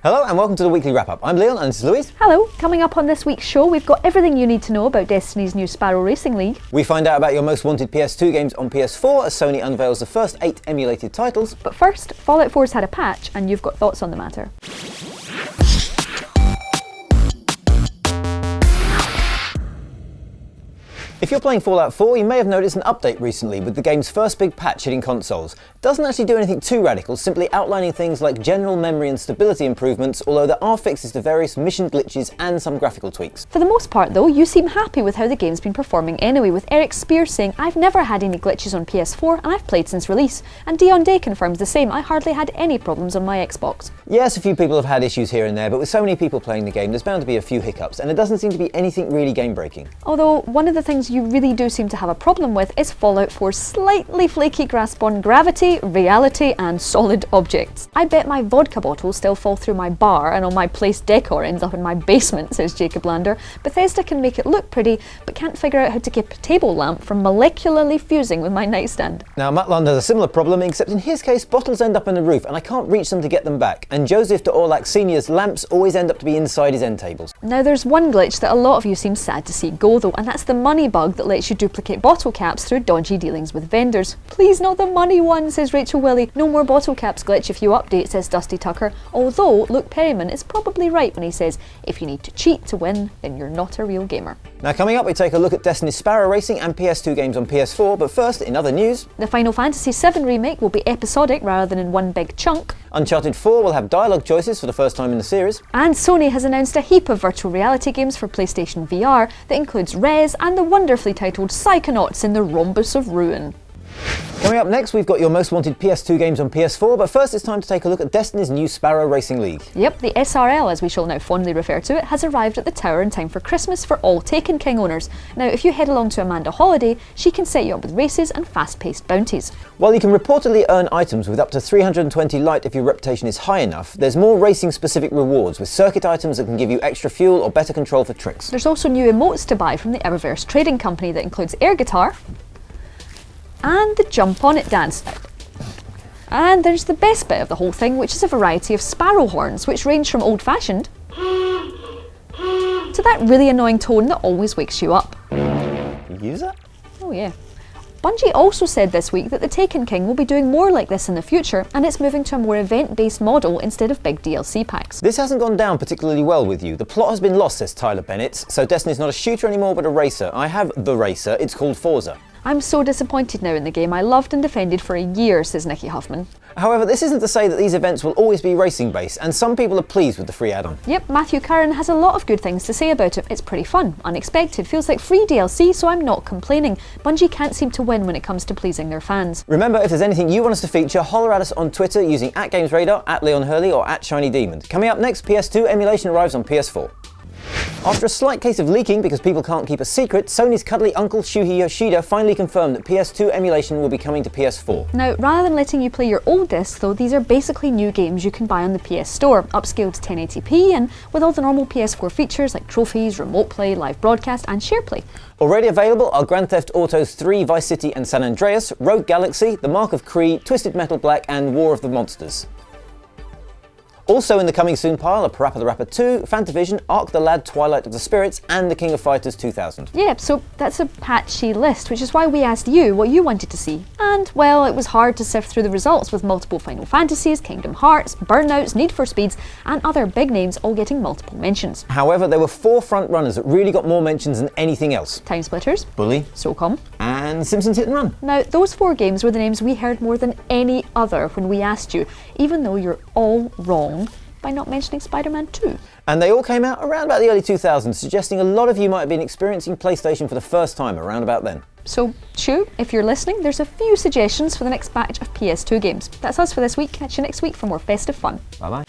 Hello and welcome to the weekly wrap-up. I'm Leon and this is Louise. Hello. Coming up on this week's show, we've got everything you need to know about Destiny's new Sparrow Racing League. We find out about your most wanted PS2 games on PS4 as Sony unveils the first 8 emulated titles. But first, Fallout 4's had a patch and you've got thoughts on the matter. If you're playing Fallout 4, you may have noticed an update recently with the game's first big patch hitting consoles. It doesn't actually do anything too radical, simply outlining things like general memory and stability improvements, although there are fixes to various mission glitches and some graphical tweaks. For the most part though, you seem happy with how the game's been performing anyway, with Eric Spear saying, "I've never had any glitches on PS4 and I've played since release." And Dion Day confirms the same, "I hardly had any problems on my Xbox." Yes, a few people have had issues here and there, but with so many people playing the game, there's bound to be a few hiccups, and it doesn't seem to be anything really game-breaking. Although, one of the things you really do seem to have a problem with is Fallout 4's slightly flaky grasp on gravity, reality and solid objects. "I bet my vodka bottles still fall through my bar and all my place decor ends up in my basement," says Jacob Lander. "Bethesda can make it look pretty, but can't figure out how to keep a table lamp from molecularly fusing with my nightstand." Now, Matt Lund has a similar problem, except in his case, bottles end up in the roof and I can't reach them to get them back. And Joseph de Orlac Sr.'s lamps always end up to be inside his end tables. Now there's one glitch that a lot of you seem sad to see go though, and that's the money bug that lets you duplicate bottle caps through dodgy dealings with vendors. "Please not the money one," says Rachel Willie. "No more bottle caps glitch if you update," says Dusty Tucker. Although Luke Perryman is probably right when he says, "If you need to cheat to win, then you're not a real gamer." Now coming up, we take a look at Destiny's Sparrow Racing and PS2 games on PS4, but first, in other news, The Final Fantasy VII Remake will be episodic rather than in one big chunk. Uncharted 4 will have dialogue choices for the first time in the series. And Sony has announced a heap of virtual reality games for PlayStation VR that includes Rez and the wonderfully titled Psychonauts in the Rhombus of Ruin. Coming up next, we've got your most wanted PS2 games on PS4, but first it's time to take a look at Destiny's new Sparrow Racing League. Yep, the SRL, as we shall now fondly refer to it, has arrived at the tower in time for Christmas for all Taken King owners. Now, if you head along to Amanda Holiday, she can set you up with races and fast-paced bounties. While you can reportedly earn items with up to 320 light if your reputation is high enough, there's more racing-specific rewards with circuit items that can give you extra fuel or better control for tricks. There's also new emotes to buy from the Eververse Trading Company that includes air guitar and the jump on it dance. And there's the best bit of the whole thing, which is a variety of sparrow horns, which range from old-fashioned to that really annoying tone that always wakes you up. You use that? Oh yeah. Bungie also said this week that the Taken King will be doing more like this in the future, and it's moving to a more event-based model instead of big DLC packs. This hasn't gone down particularly well with you. The plot has been lost, says Tyler Bennett, so Destiny's not a shooter anymore but a racer. I have the racer, it's called Forza. "I'm so disappointed now in the game I loved and defended for a year," says Nikki Huffman. However, this isn't to say that these events will always be racing-based, and some people are pleased with the free add-on. Yep, Matthew Curran has a lot of good things to say about it. "It's pretty fun, unexpected, feels like free DLC, so I'm not complaining. Bungie can't seem to win when it comes to pleasing their fans." Remember, if there's anything you want us to feature, holler at us on Twitter using @GamesRadar, @LeonHurley or @ShinyDemon. Coming up next, PS2 emulation arrives on PS4. After a slight case of leaking because people can't keep a secret, Sony's cuddly uncle Shuhei Yoshida finally confirmed that PS2 emulation will be coming to PS4. Now, rather than letting you play your old discs though, these are basically new games you can buy on the PS Store, upscaled to 1080p and with all the normal PS4 features like trophies, remote play, live broadcast and share play. Already available are Grand Theft Autos 3, Vice City and San Andreas, Rogue Galaxy, The Mark of Cree, Twisted Metal Black and War of the Monsters. Also in the coming soon pile are Parappa the Rapper 2, Fantavision, Ark the Lad Twilight of the Spirits and The King of Fighters 2000. Yeah, so that's a patchy list, which is why we asked you what you wanted to see. And, well, it was hard to sift through the results with multiple Final Fantasies, Kingdom Hearts, Burnouts, Need for Speeds and other big names all getting multiple mentions. However, there were 4 front runners that really got more mentions than anything else. Time Splitters, Bully, SOCOM, and Simpsons Hit and Run. Now, those 4 games were the names we heard more than any other when we asked you, even though you're all wrong by not mentioning Spider-Man 2. And they all came out around about the early 2000s, suggesting a lot of you might have been experiencing PlayStation for the first time around about then. So, Shu, if you're listening, there's a few suggestions for the next batch of PS2 games. That's us for this week. Catch you next week for more festive fun. Bye bye.